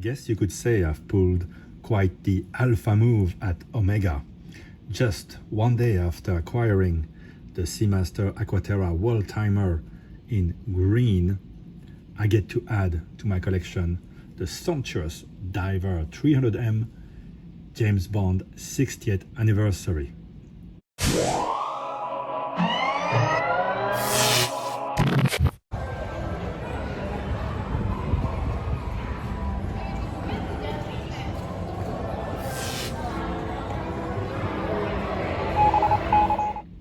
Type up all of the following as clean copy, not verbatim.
guess you could say I've pulled quite the alpha move at Omega. Just one day after acquiring the Seamaster Aquaterra World Timer in green, I get to add to my collection the sumptuous Diver 300M James Bond 60th anniversary.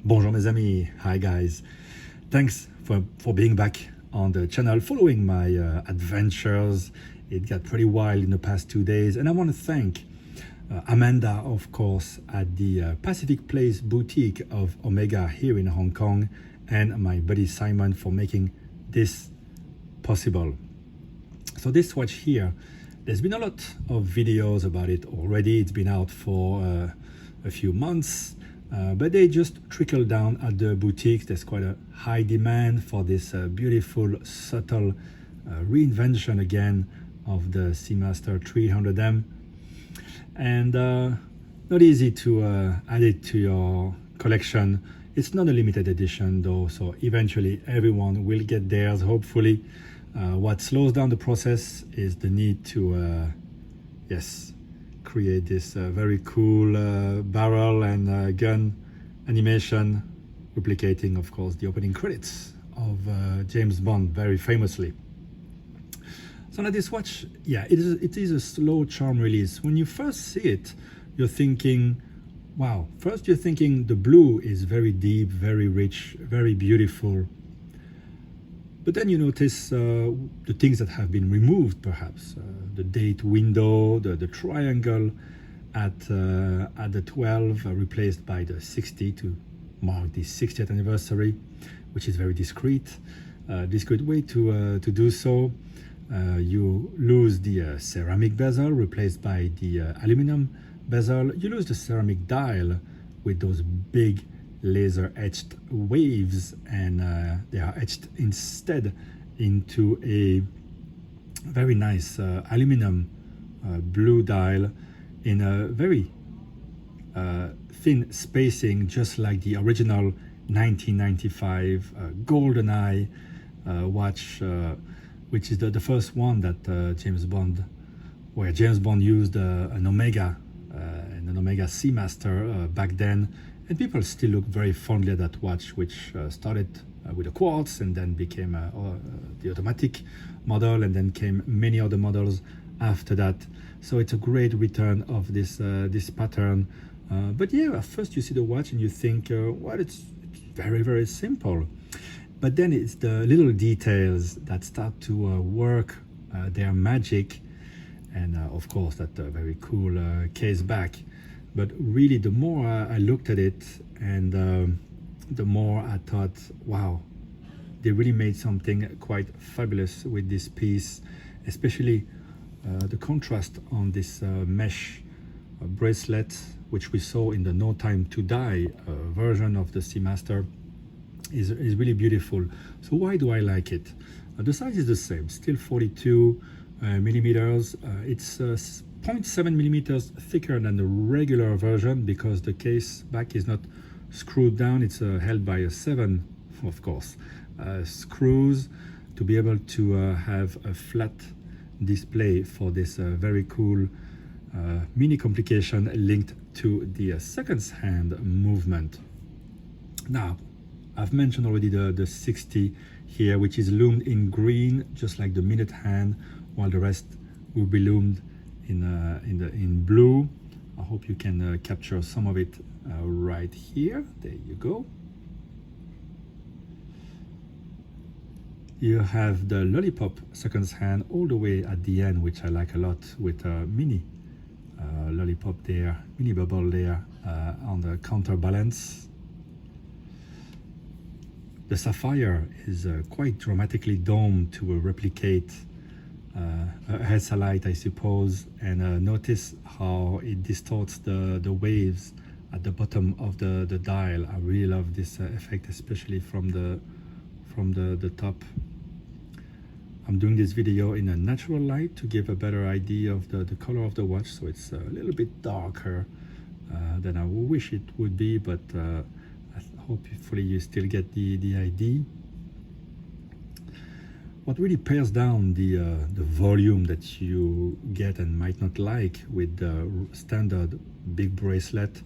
Bonjour mes amis, hi guys. Thanks for being back on the channel, following my adventures. It got pretty wild in the past 2 days, and I want to thank Amanda, of course, at the Pacific Place boutique of Omega here in Hong Kong, and my buddy Simon for making this possible. So this watch here, there's been a lot of videos about it already. It's been out for a few months. But they just trickle down at the boutique. There's quite a high demand for this beautiful, subtle reinvention again of the Seamaster 300M. And not easy to add it to your collection. It's not a limited edition though, so eventually everyone will get theirs, hopefully. What slows down the process is the need to, create this very cool barrel and gun animation, replicating, of course, the opening credits of James Bond very famously. So now this watch, it is a slow charm release. When you first see it, you're thinking, wow. First you're thinking the blue is very deep, very rich, very beautiful. But then you notice the things that have been removed, perhaps. The date window, the triangle at the 12, replaced by the 60 to mark the 60th anniversary, which is very discreet way to do so. You lose the ceramic bezel, replaced by the aluminum bezel. You lose the ceramic dial with those big laser etched waves, and they are etched instead into a very nice aluminum blue dial in a very thin spacing, just like the original 1995 GoldenEye watch, which is the first one that James Bond used an Omega and an Omega Seamaster back then. And people still look very fondly at that watch, which started with a quartz and then became the automatic model, and then came many other models after that. So it's a great return of this pattern. But yeah, at first you see the watch and you think, well, it's very, very simple. But then it's the little details that start to work their magic. And of course, that very cool case back. But really, the more I looked at it, and the more I thought, wow, they really made something quite fabulous with this piece, especially the contrast on this mesh bracelet, which we saw in the No Time to Die version of the Seamaster, is really beautiful. So why do I like it? The size is the same, still 42 millimeters. It's 0.7 millimeters thicker than the regular version, because the case back is not screwed down. It's held by 7, of course, screws to be able to have a flat display for this very cool mini complication linked to the seconds hand movement. Now, I've mentioned already the 60 here, which is loomed in green, just like the minute hand, while the rest will be loomed in blue. I hope you can capture some of it right here. There you go. You have the lollipop seconds hand all the way at the end, which I like a lot, with a mini lollipop there, mini bubble there on the counterbalance. The sapphire is quite dramatically domed to replicate a Hesalite, I suppose, and notice how it distorts the waves at the bottom of the dial. I really love this effect, especially from the top. I'm doing this video in a natural light to give a better idea of the color of the watch, so it's a little bit darker than I wish it would be, but hopefully you still get the idea. What really pares down the volume that you get and might not like with the standard big bracelet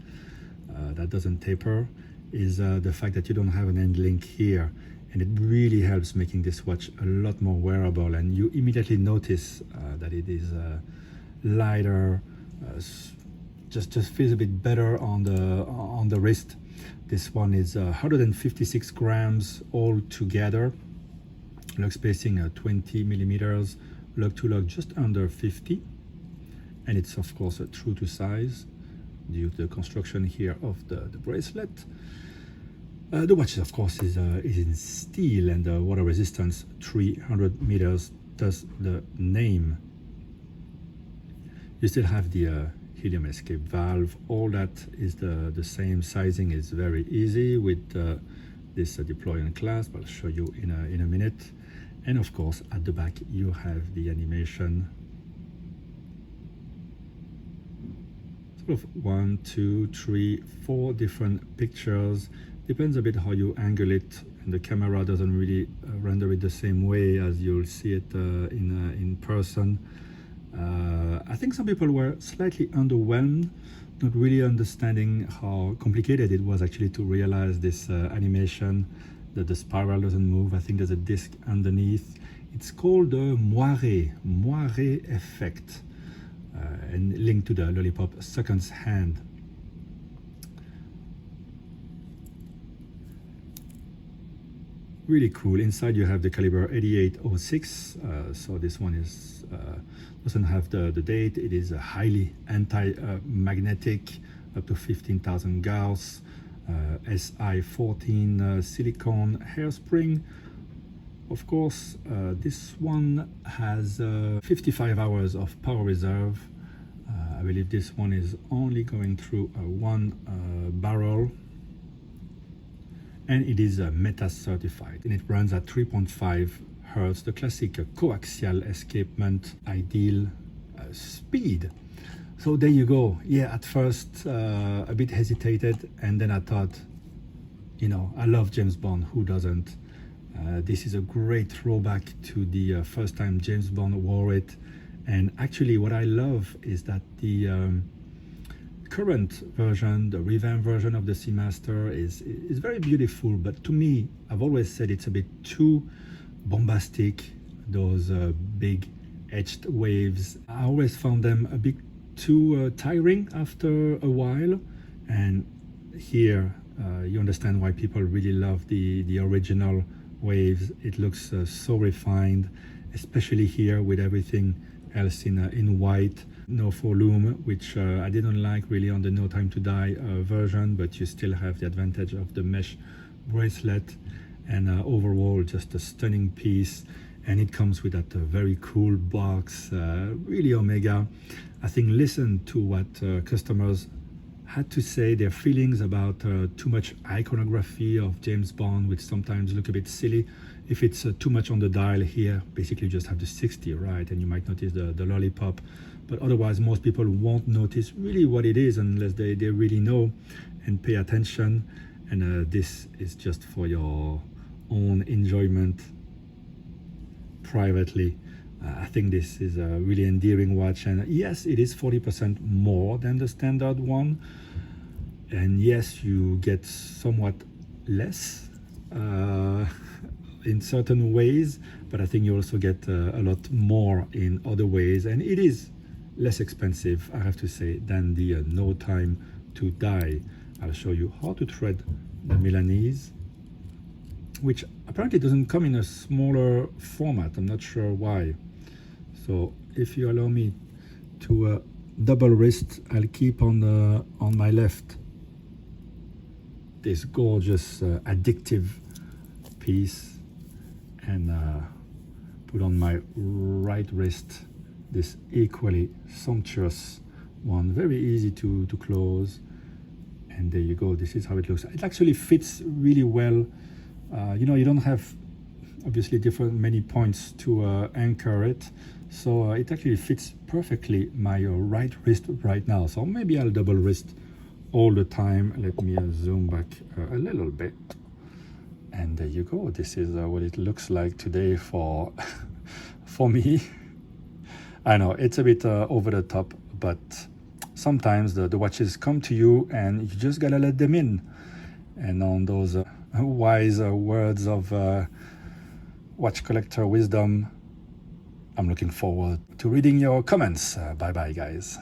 that doesn't taper is the fact that you don't have an end link here, and it really helps making this watch a lot more wearable, and you immediately notice that it is lighter, just feels a bit better on the wrist. This one is 156 grams all together. Lug spacing 20 millimeters, lug to lug just under 50, and it's of course true to size due to the construction here of the bracelet. The watch of course is in steel, and the water resistance 300 meters, thus the name. You still have the helium escape valve. All that is the same. Sizing is very easy with this deploy and clasp. I'll show you in a minute. And of course, at the back, you have the animation. Sort of 1, 2, 3, 4 different pictures. Depends a bit how you angle it, and the camera doesn't really render it the same way as you'll see it in person. I think some people were slightly underwhelmed, not really understanding how complicated it was actually to realize this animation, that the spiral doesn't move. I think there's a disc underneath. It's called the moire effect, and linked to the Lollipop seconds hand. Really cool. Inside you have the caliber 8806, so this one is doesn't have the date. It is a highly anti-magnetic, up to 15,000 Gauss, SI14 silicone hairspring. Of course, this one has 55 hours of power reserve. I believe this one is only going through one barrel, and it is META certified, and it runs at 3.5 Hertz, the classic coaxial escapement ideal speed. So there you go. Yeah, at first a bit hesitated, and then I thought, you know, I love James Bond, who doesn't? This is a great throwback to the first time James Bond wore it. And actually what I love is that the current version, the revamped version of the Seamaster is very beautiful, but to me, I've always said it's a bit too bombastic, those big etched waves. I always found them a bit too tiring after a while, and here you understand why people really love the original waves. It looks so refined, especially here with everything else in white. No faux loom, which I didn't like really on the No Time to Die version, but you still have the advantage of the mesh bracelet, and overall just a stunning piece. And it comes with that very cool box, really Omega. I think listen to what customers had to say, their feelings about too much iconography of James Bond, which sometimes look a bit silly. If it's too much on the dial here, basically you just have the 60, right? And you might notice the lollipop, but otherwise most people won't notice really what it is unless they really know and pay attention. And this is just for your own enjoyment privately. I think this is a really endearing watch, and yes, it is 40% more than the standard one, and yes, you get somewhat less in certain ways, but I think you also get a lot more in other ways, and it is less expensive, I have to say, than the No Time to Die. I'll show you how to thread the Milanese, which apparently doesn't come in a smaller format. I'm not sure why. So if you allow me to double wrist, I'll keep on my left this gorgeous addictive piece, and put on my right wrist this equally sumptuous one, very easy to close. And there you go. This is how it looks. It actually fits really well. You know, you don't have obviously many points to anchor it. So it actually fits perfectly my right wrist right now. So maybe I'll double wrist all the time. Let me zoom back a little bit. And there you go. This is what it looks like today for for me. I know it's a bit over the top, but sometimes the watches come to you and you just gotta let them in. And on those wise words of watch collector wisdom, I'm looking forward to reading your comments. Bye bye, guys.